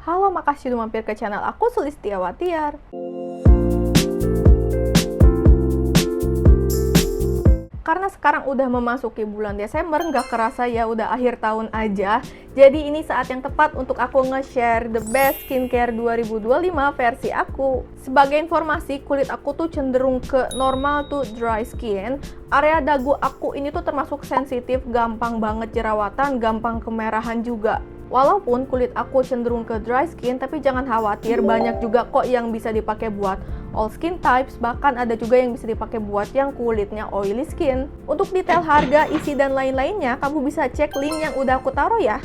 Halo, makasih udah mampir ke channel aku, Sulistiawatiar. Karena sekarang udah memasuki bulan Desember, nggak kerasa ya udah akhir tahun aja. Jadi ini saat yang tepat untuk aku nge-share the best skincare 2025 versi aku. Sebagai informasi, kulit aku tuh cenderung ke normal to dry skin. Area dagu aku ini tuh termasuk sensitif, gampang banget jerawatan, gampang kemerahan juga. Walaupun kulit aku cenderung ke dry skin, tapi jangan khawatir, banyak juga kok yang bisa dipakai buat all skin types, bahkan ada juga yang bisa dipakai buat yang kulitnya oily skin. Untuk detail harga, isi, dan lain-lainnya, kamu bisa cek link yang udah aku taruh ya.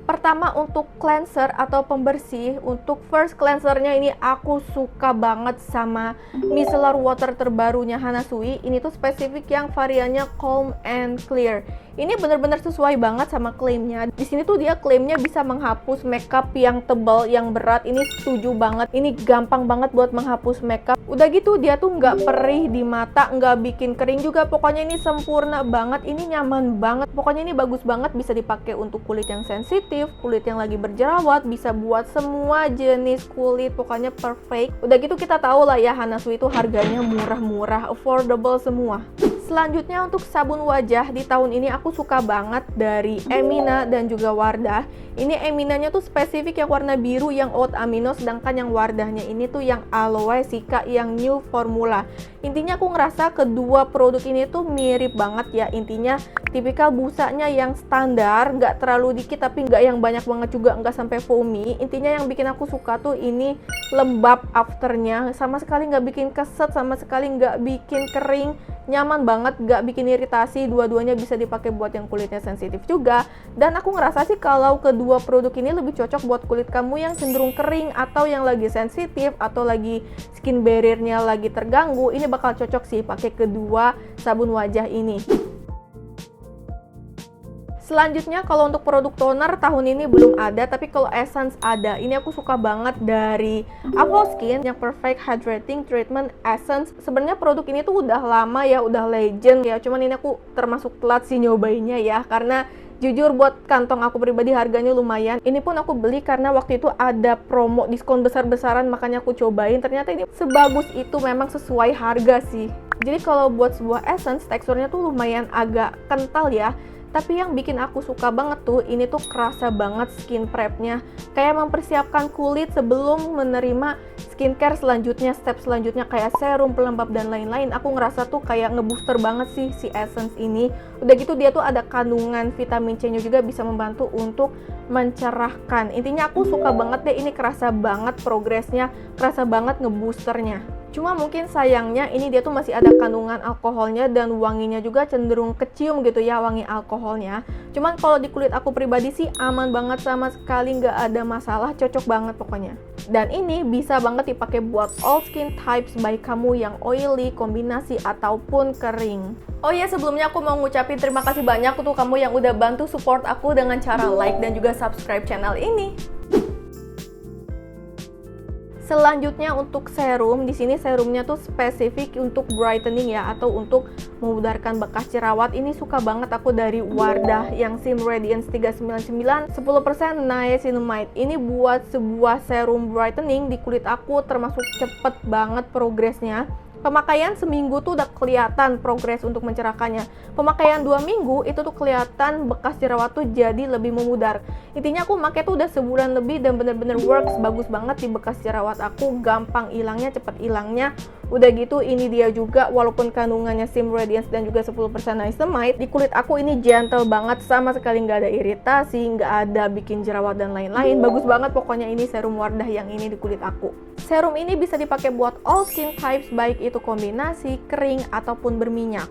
Pertama, untuk cleanser atau pembersih, untuk first cleansernya ini aku suka banget sama micellar water terbarunya Hana Sui. Ini tuh spesifik yang variannya calm and clear. Ini bener-bener sesuai banget sama klaimnya. Di sini tuh dia klaimnya bisa menghapus makeup yang tebal, yang berat. Ini setuju banget. Ini gampang banget buat menghapus makeup. Udah gitu dia tuh nggak perih di mata, nggak bikin kering juga. Pokoknya ini sempurna banget. Ini nyaman banget. Pokoknya ini bagus banget. Bisa dipakai untuk kulit yang sensitif, kulit yang lagi berjerawat, bisa buat semua jenis kulit. Pokoknya perfect. Udah gitu kita tahu lah ya, Hana Sui itu harganya murah-murah, affordable semua. Selanjutnya untuk sabun wajah di tahun ini aku suka banget dari Emina dan juga Wardah. Ini Eminanya tuh spesifik yang warna biru yang oat amino, sedangkan yang Wardahnya ini tuh yang aloe sika yang new formula. Intinya aku ngerasa kedua produk ini tuh mirip banget ya. Intinya tipikal busanya yang standar, nggak terlalu dikit tapi nggak yang banyak banget juga, nggak sampai foamy. Intinya yang bikin aku suka tuh ini lembab afternya, sama sekali nggak bikin keset, sama sekali nggak bikin kering, nyaman banget, nggak bikin iritasi. Dua-duanya bisa dipakai buat yang kulitnya sensitif juga. Dan aku ngerasa sih kalau kedua produk ini lebih cocok buat kulit kamu yang cenderung kering atau yang lagi sensitif atau lagi skin barrier-nya lagi terganggu. Ini bakal cocok sih pakai kedua sabun wajah ini. Selanjutnya kalau untuk produk toner tahun ini belum ada, tapi kalau essence ada. Ini aku suka banget dari Avoskin yang Perfect Hydrating Treatment Essence. Sebenarnya produk ini tuh udah lama ya, udah legend ya. Cuman ini aku termasuk telat sih nyobainnya ya, karena jujur buat kantong aku pribadi harganya lumayan. Ini pun aku beli karena waktu itu ada promo diskon besar-besaran, makanya aku cobain. Ternyata ini sebagus itu, memang sesuai harga sih. Jadi kalau buat sebuah essence, teksturnya tuh lumayan agak kental ya. Tapi yang bikin aku suka banget tuh, ini tuh kerasa banget skin prep-nya. Kayak mempersiapkan kulit sebelum menerima skincare selanjutnya, step selanjutnya kayak serum, pelembab, dan lain-lain. Aku ngerasa tuh kayak ngebooster banget sih si essence ini. Udah gitu dia tuh ada kandungan vitamin C-nya juga, bisa membantu untuk mencerahkan. Intinya aku suka banget deh, ini kerasa banget progresnya, kerasa banget ngeboosternya. Cuma mungkin sayangnya ini dia tuh masih ada kandungan alkoholnya dan wanginya juga cenderung kecium gitu ya, wangi alkoholnya. Cuman kalau di kulit aku pribadi sih aman banget, sama sekali nggak ada masalah, cocok banget pokoknya. Dan ini bisa banget dipakai buat all skin types, baik kamu yang oily, kombinasi, ataupun kering. Oh iya, sebelumnya aku mau ngucapin terima kasih banyak untuk kamu yang udah bantu support aku dengan cara like dan juga subscribe channel ini. Selanjutnya untuk serum, di sini serumnya tuh spesifik untuk brightening ya, atau untuk memudarkan bekas jerawat. Ini suka banget aku dari Wardah yang Sim Radiance 399 10% niacinamide. Ini buat sebuah serum brightening di kulit aku, termasuk cepet banget progresnya. Pemakaian seminggu tuh udah kelihatan progres untuk mencerahkannya. Pemakaian 2 minggu itu tuh kelihatan bekas jerawat tuh jadi lebih memudar. Intinya aku pakai tuh udah sebulan lebih dan bener-bener works, bagus banget di bekas jerawat aku, gampang hilangnya, cepet hilangnya. Udah gitu ini dia juga, walaupun kandungannya Sim Radiance dan juga 10% niacinamide, di kulit aku ini gentle banget, sama sekali nggak ada iritasi, nggak ada bikin jerawat dan lain-lain. Bagus banget pokoknya ini serum Wardah yang ini di kulit aku. Serum ini bisa dipakai buat all skin types, baik itu kombinasi, kering, ataupun berminyak.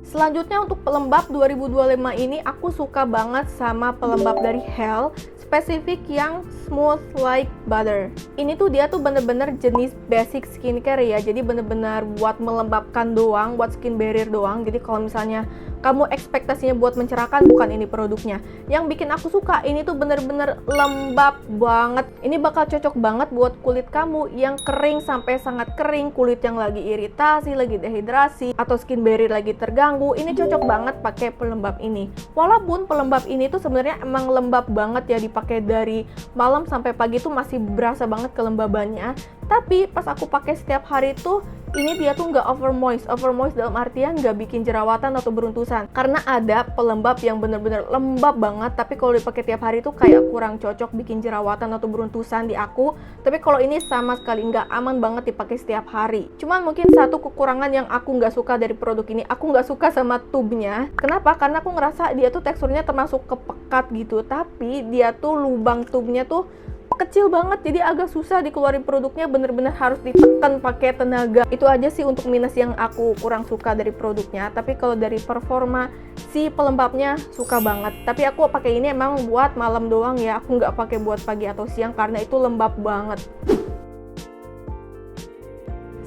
Selanjutnya untuk pelembab 2025 ini aku suka banget sama pelembab dari Hel, spesifik yang smooth like butter. Ini tuh dia tuh bener-bener jenis basic skincare ya, jadi bener-bener buat melembabkan doang, buat skin barrier doang. Jadi kalau misalnya kamu ekspektasinya buat mencerahkan, bukan ini produknya. Yang bikin aku suka, ini tuh bener-bener lembab banget. Ini bakal cocok banget buat kulit kamu yang kering sampai sangat kering, kulit yang lagi iritasi, lagi dehidrasi, atau skin barrier lagi terganggu. Ini cocok banget pakai pelembab ini. Walaupun pelembab ini tuh sebenarnya emang lembab banget ya, dipakai dari malam sampai pagi tuh masih berasa banget kelembabannya. Tapi pas aku pakai setiap hari tuh, ini dia tuh nggak over moist dalam artian nggak bikin jerawatan atau beruntusan. Karena ada pelembab yang bener-bener lembab banget, tapi kalau dipakai tiap hari tuh kayak kurang cocok bikin jerawatan atau beruntusan di aku. Tapi kalau ini sama sekali nggak, aman banget dipakai setiap hari. Cuman mungkin satu kekurangan yang aku nggak suka dari produk ini, aku nggak suka sama tube-nya. Kenapa? Karena aku ngerasa dia tuh teksturnya termasuk kepekat gitu, tapi dia tuh lubang tube-nya tuh kecil banget, jadi agak susah dikeluarin produknya, bener-bener harus ditekan pakai tenaga. Itu aja sih untuk minus yang aku kurang suka dari produknya. Tapi kalau dari performa si pelembabnya suka banget. Tapi aku pakai ini emang buat malam doang ya, aku nggak pakai buat pagi atau siang karena itu lembab banget.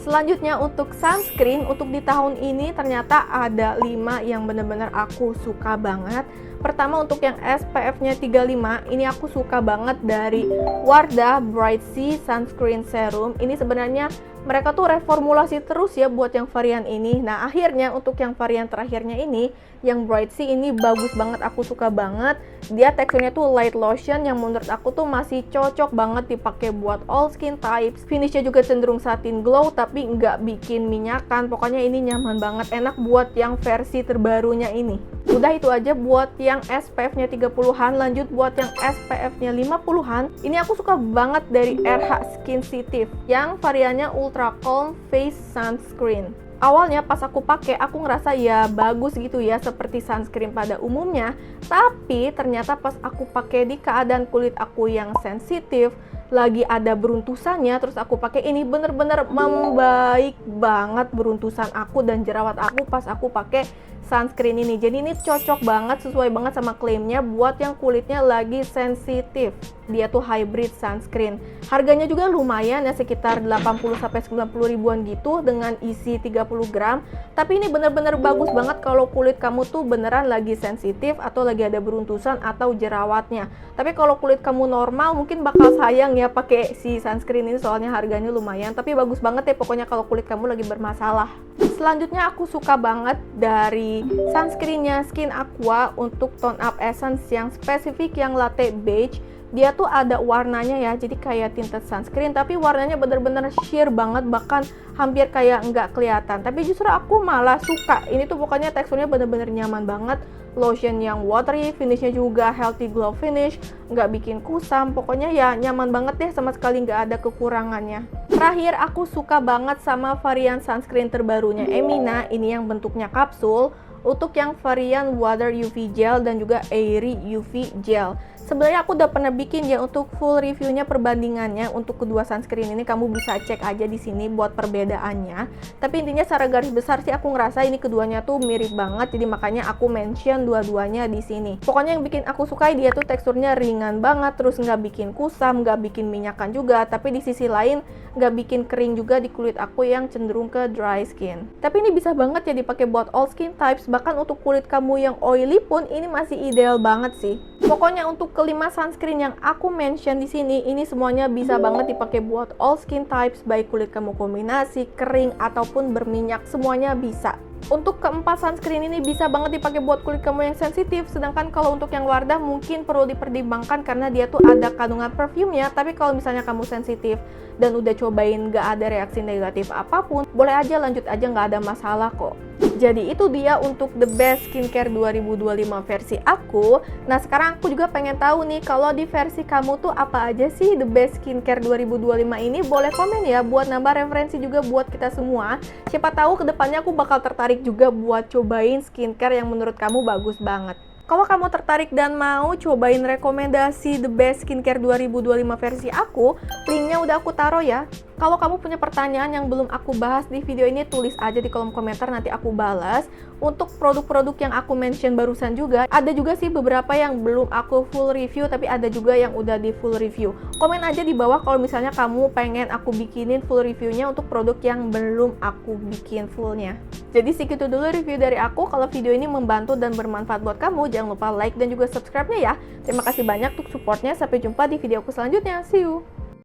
Selanjutnya untuk sunscreen, untuk di tahun ini ternyata ada 5 yang bener-bener aku suka banget. Pertama untuk yang SPF-nya 35, ini aku suka banget dari Wardah Bright Sea Sunscreen Serum. Ini sebenarnya mereka tuh reformulasi terus ya buat yang varian ini. Nah akhirnya untuk yang varian terakhirnya ini, yang Bright Sea ini bagus banget, aku suka banget. Dia teksturnya tuh light lotion yang menurut aku tuh masih cocok banget dipakai buat all skin types. Finishnya juga cenderung satin glow tapi nggak bikin minyakan. Pokoknya ini nyaman banget, enak buat yang versi terbarunya ini. Udah itu aja buat yang SPF-nya 30-an, lanjut buat yang SPF-nya 50-an. Ini aku suka banget dari RH Skinsitive yang variannya Ultra Calm Face Sunscreen. Awalnya pas aku pakai, aku ngerasa ya bagus gitu ya, seperti sunscreen pada umumnya. Tapi ternyata pas aku pakai di keadaan kulit aku yang sensitif, lagi ada beruntusannya, terus aku pakai ini, bener-bener membaik banget beruntusan aku dan jerawat aku pas aku pakai sunscreen ini. Jadi ini cocok banget, sesuai banget sama klaimnya buat yang kulitnya lagi sensitif. Dia tuh hybrid sunscreen. Harganya juga lumayan ya, sekitar 80-90 ribuan gitu dengan isi 30 gram. Tapi ini bener-bener bagus banget kalau kulit kamu tuh beneran lagi sensitif atau lagi ada beruntusan atau jerawatnya. Tapi kalau kulit kamu normal mungkin bakal sayang ya pakai si sunscreen ini, soalnya harganya lumayan. Tapi bagus banget ya pokoknya kalau kulit kamu lagi bermasalah. Selanjutnya aku suka banget dari sunscreennya Skin Aqua untuk tone up essence yang spesifik yang latte beige. Dia tuh ada warnanya ya, jadi kayak tinted sunscreen tapi warnanya bener-bener sheer banget, bahkan hampir kayak nggak kelihatan. Tapi justru aku malah suka, ini tuh pokoknya teksturnya bener-bener nyaman banget. Lotion yang watery, finishnya juga healthy glow finish, nggak bikin kusam, pokoknya ya nyaman banget deh, sama sekali nggak ada kekurangannya. Terakhir aku suka banget sama varian sunscreen terbarunya Emina, ini yang bentuknya kapsul. Untuk yang varian Water UV Gel dan juga Airy UV Gel, sebenarnya aku udah pernah bikin ya untuk full reviewnya, perbandingannya untuk kedua sunscreen ini, kamu bisa cek aja di sini buat perbedaannya. Tapi intinya secara garis besar sih aku ngerasa ini keduanya tuh mirip banget, jadi makanya aku mention dua-duanya di sini. Pokoknya yang bikin aku suka dia tuh teksturnya ringan banget, terus nggak bikin kusam, nggak bikin minyakan juga, tapi di sisi lain nggak bikin kering juga di kulit aku yang cenderung ke dry skin. Tapi ini bisa banget ya dipakai buat all skin types, bahkan untuk kulit kamu yang oily pun ini masih ideal banget sih. Pokoknya untuk kelima sunscreen yang aku mention di sini, ini semuanya bisa banget dipakai buat all skin types, baik kulit kamu kombinasi, kering ataupun berminyak, semuanya bisa. Untuk keempat sunscreen ini bisa banget dipakai buat kulit kamu yang sensitif, sedangkan kalau untuk yang Wardah mungkin perlu dipertimbangkan karena dia tuh ada kandungan perfumnya. Tapi kalau misalnya kamu sensitif dan udah cobain gak ada reaksi negatif apapun, boleh aja, lanjut aja, nggak ada masalah kok. Jadi itu dia untuk The Best Skincare 2025 versi aku. Nah sekarang aku juga pengen tahu nih, kalau di versi kamu tuh apa aja sih The Best Skincare 2025 ini? Boleh komen ya buat nambah referensi juga buat kita semua. Siapa tahu kedepannya aku bakal tertarik juga buat cobain skincare yang menurut kamu bagus banget. Kalau kamu tertarik dan mau cobain rekomendasi The Best Skincare 2025 versi aku, linknya udah aku taruh ya. Kalau kamu punya pertanyaan yang belum aku bahas di video ini, tulis aja di kolom komentar, nanti aku balas. Untuk produk-produk yang aku mention barusan juga, ada juga sih beberapa yang belum aku full review, tapi ada juga yang udah di full review. Komen aja di bawah kalau misalnya kamu pengen aku bikinin full reviewnya untuk produk yang belum aku bikin fullnya. Jadi segitu dulu review dari aku. Kalau video ini membantu dan bermanfaat buat kamu, jangan lupa like dan juga subscribe-nya ya. Terima kasih banyak untuk supportnya. Sampai jumpa di videoku selanjutnya. See you!